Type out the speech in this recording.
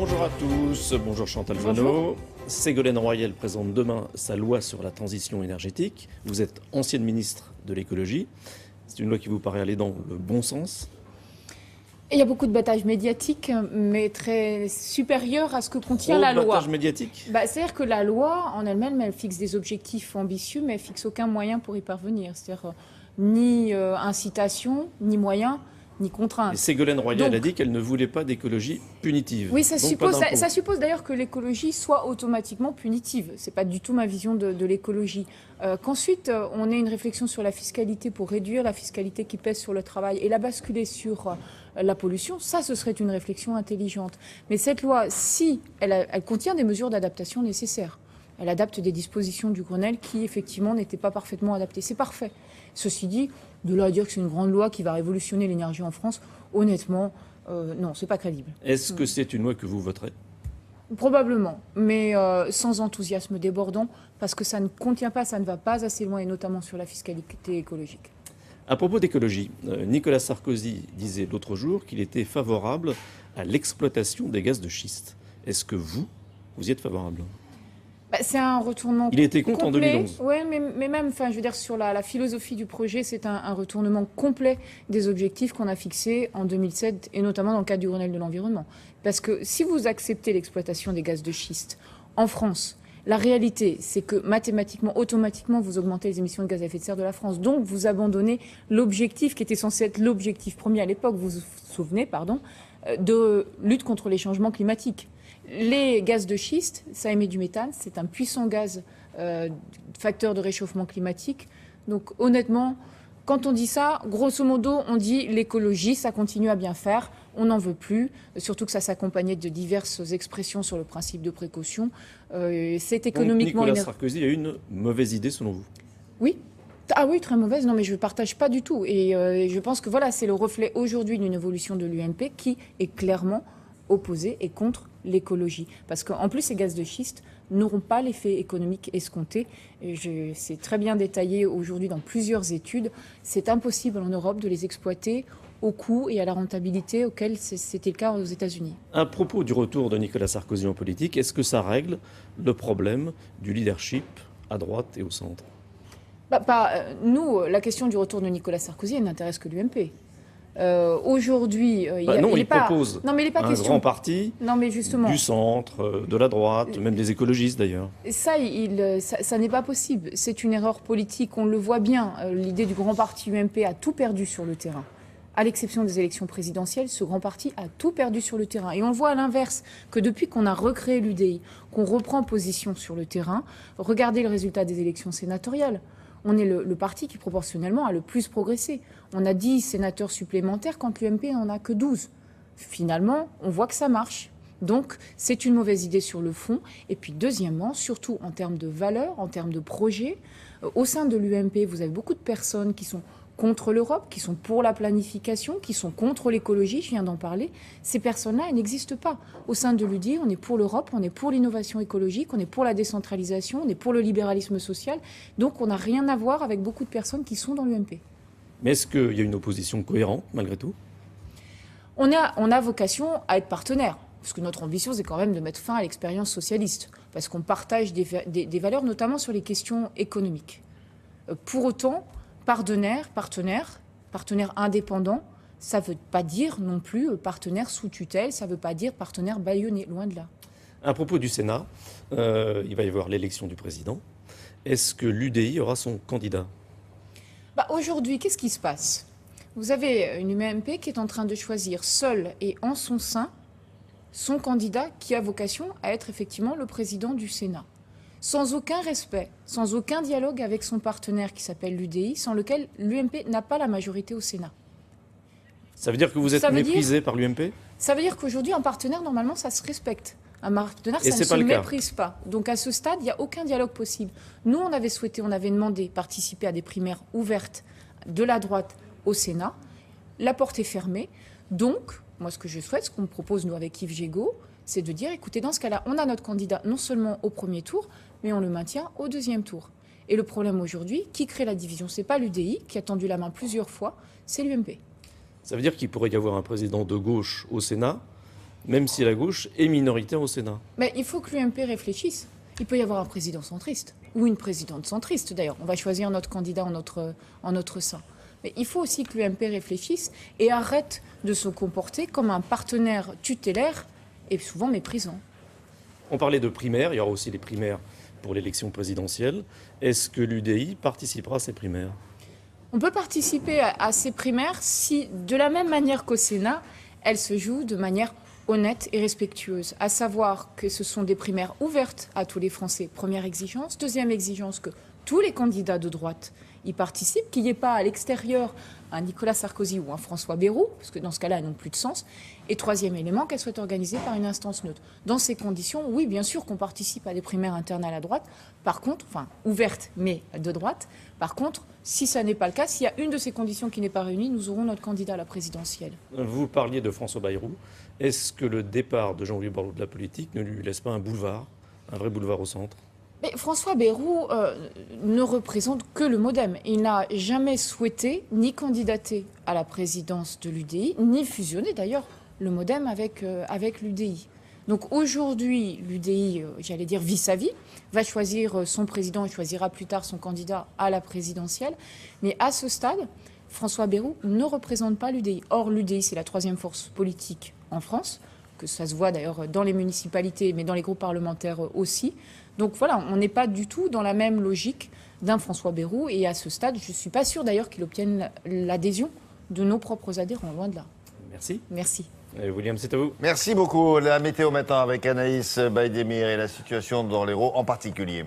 Bonjour à tous, bonjour Chantal Joanneau. Ségolène Royal présente demain sa loi sur la transition énergétique. Vous êtes ancienne ministre de l'écologie. C'est une loi qui vous paraît aller dans le bon sens? Il y a beaucoup de battage médiatique, mais très supérieur à ce que contient la loi. Battage médiatique? C'est-à-dire que la loi, en elle-même, elle fixe des objectifs ambitieux, mais elle fixe aucun moyen pour y parvenir. C'est-à-dire ni incitation, ni moyen, ni contrainte. Et Ségolène Royal a dit qu'elle ne voulait pas d'écologie punitive. Oui, ça suppose d'ailleurs que l'écologie soit automatiquement punitive. Ce n'est pas du tout ma vision de l'écologie. Qu'ensuite, on ait une réflexion sur la fiscalité pour réduire la fiscalité qui pèse sur le travail et la basculer sur la pollution, ça, ce serait une réflexion intelligente. Mais cette loi, si elle contient des mesures d'adaptation nécessaires, elle adapte des dispositions du Grenelle qui, effectivement, n'étaient pas parfaitement adaptées. C'est parfait. Ceci dit, de là à dire que c'est une grande loi qui va révolutionner l'énergie en France, honnêtement, non, c'est pas crédible. Est-ce que c'est une loi que vous voterez? Probablement, mais sans enthousiasme débordant, parce que ça ne contient pas, ça ne va pas assez loin, et notamment sur la fiscalité écologique. À propos d'écologie, Nicolas Sarkozy disait l'autre jour qu'il était favorable à l'exploitation des gaz de schiste. Est-ce que vous y êtes favorable? C'est un retournement complet. Il était contre en 2011. Oui, mais même, je veux dire, sur la philosophie du projet, c'est un retournement complet des objectifs qu'on a fixés en 2007, et notamment dans le cadre du Grenelle de l'environnement. Parce que si vous acceptez l'exploitation des gaz de schiste en France, la réalité, c'est que mathématiquement, automatiquement, vous augmentez les émissions de gaz à effet de serre de la France. Donc, vous abandonnez l'objectif qui était censé être l'objectif premier à l'époque, vous vous souvenez, de lutte contre les changements climatiques. Les gaz de schiste, ça émet du méthane, c'est un puissant gaz facteur de réchauffement climatique. Donc honnêtement, quand on dit ça, grosso modo, on dit l'écologie, ça continue à bien faire, on n'en veut plus, surtout que ça s'accompagnait de diverses expressions sur le principe de précaution. C'est économiquement... Donc Nicolas Sarkozy a une mauvaise idée selon vous? Oui. Ah oui, très mauvaise. Non, mais je ne partage pas du tout. Et je pense que voilà, c'est le reflet aujourd'hui d'une évolution de l'UMP qui est clairement opposée et contre l'écologie. Parce qu'en plus, ces gaz de schiste n'auront pas l'effet économique escompté. C'est très bien détaillé aujourd'hui dans plusieurs études. C'est impossible en Europe de les exploiter au coût et à la rentabilité auquel c'était le cas aux États-Unis. À propos du retour de Nicolas Sarkozy en politique, est-ce que ça règle le problème du leadership à droite et au centre? Nous, la question du retour de Nicolas Sarkozy, elle n'intéresse que l'UMP. Aujourd'hui, il propose un grand parti justement, du centre, de la droite, même des écologistes d'ailleurs. Ça n'est pas possible. C'est une erreur politique. On le voit bien. L'idée du grand parti UMP a tout perdu sur le terrain. À l'exception des élections présidentielles, ce grand parti a tout perdu sur le terrain. Et on voit à l'inverse que depuis qu'on a recréé l'UDI, qu'on reprend position sur le terrain, regardez le résultat des élections sénatoriales. On est le parti qui, proportionnellement, a le plus progressé. On a 10 sénateurs supplémentaires quand l'UMP n'en a que 12. Finalement, on voit que ça marche. Donc, c'est une mauvaise idée sur le fond. Et puis, deuxièmement, surtout en termes de valeurs, en termes de projets, au sein de l'UMP, vous avez beaucoup de personnes qui sont contre l'Europe, qui sont pour la planification, qui sont contre l'écologie, je viens d'en parler. Ces personnes-là, elles n'existent pas. Au sein de l'UDI, on est pour l'Europe, on est pour l'innovation écologique, on est pour la décentralisation, on est pour le libéralisme social. Donc on n'a rien à voir avec beaucoup de personnes qui sont dans l'UMP. Mais est-ce qu'il y a une opposition cohérente, malgré tout? On a vocation à être partenaire. Parce que notre ambition, c'est quand même de mettre fin à l'expérience socialiste. Parce qu'on partage des valeurs, notamment sur les questions économiques. Pour autant, partenaire indépendant, ça ne veut pas dire non plus partenaire sous tutelle, ça ne veut pas dire partenaire bâillonné, loin de là. À propos du Sénat, il va y avoir l'élection du président. Est-ce que l'UDI aura son candidat? Aujourd'hui, qu'est-ce qui se passe? Vous avez une UMP qui est en train de choisir seule et en son sein son candidat qui a vocation à être effectivement le président du Sénat. Sans aucun respect, sans aucun dialogue avec son partenaire qui s'appelle l'UDI, sans lequel l'UMP n'a pas la majorité au Sénat. Ça veut dire que vous êtes méprisé par l'UMP? Ça veut dire qu'aujourd'hui, un partenaire, normalement, ça se respecte. Un partenaire, ça ne se méprise pas. Donc à ce stade, il n'y a aucun dialogue possible. Nous, on avait demandé participer à des primaires ouvertes de la droite au Sénat. La porte est fermée. Donc, moi, ce que je souhaite, ce qu'on me propose, nous, avec Yves Gégaud, c'est de dire, écoutez, dans ce cas-là, on a notre candidat non seulement au premier tour, mais on le maintient au deuxième tour. Et le problème aujourd'hui, qui crée la division? Ce n'est pas l'UDI, qui a tendu la main plusieurs fois, c'est l'UMP. Ça veut dire qu'il pourrait y avoir un président de gauche au Sénat même si la gauche est minoritaire au Sénat. Mais il faut que l'UMP réfléchisse. Il peut y avoir un président centriste, ou une présidente centriste d'ailleurs. On va choisir notre candidat en notre sein. Mais il faut aussi que l'UMP réfléchisse et arrête de se comporter comme un partenaire tutélaire et souvent méprisant. On parlait de primaires, il y aura aussi les primaires pour l'élection présidentielle. Est-ce que l'UDI participera à ces primaires ? On peut participer à ces primaires si, de la même manière qu'au Sénat, elles se jouent de manière honnête et respectueuse, à savoir que ce sont des primaires ouvertes à tous les Français. Première exigence. Deuxième exigence, que tous les candidats de droite y participent, qu'il n'y ait pas à l'extérieur un Nicolas Sarkozy ou un François Bayrou, parce que dans ce cas-là, elles n'ont plus de sens. Et troisième élément, qu'elles soient organisées par une instance neutre. Dans ces conditions, oui, bien sûr qu'on participe à des primaires internes à la droite, par contre, enfin, ouvertes, mais de droite. Par contre, si ça n'est pas le cas, s'il y a une de ces conditions qui n'est pas réunie, nous aurons notre candidat à la présidentielle. Vous parliez de François Bayrou. Est-ce que le départ de Jean-Louis Borloo de la politique ne lui laisse pas un boulevard, un vrai boulevard au centre ? Mais François Bayrou ne représente que le MoDem. Il n'a jamais souhaité ni candidater à la présidence de l'UDI, ni fusionner d'ailleurs le MoDem avec l'UDI. Donc aujourd'hui, l'UDI, j'allais dire, vit sa vie, va choisir son président et choisira plus tard son candidat à la présidentielle. Mais à ce stade, François Bayrou ne représente pas l'UDI. Or, l'UDI, c'est la troisième force politique en France, que ça se voit d'ailleurs dans les municipalités, mais dans les groupes parlementaires aussi. Donc voilà, on n'est pas du tout dans la même logique d'un François Bayrou. Et à ce stade, je ne suis pas sûre d'ailleurs qu'il obtienne l'adhésion de nos propres adhérents, loin de là. Merci. Merci. William, c'est à vous. Merci beaucoup. La météo maintenant avec Anaïs Baïdemir et la situation dans l'Hérault en particulier.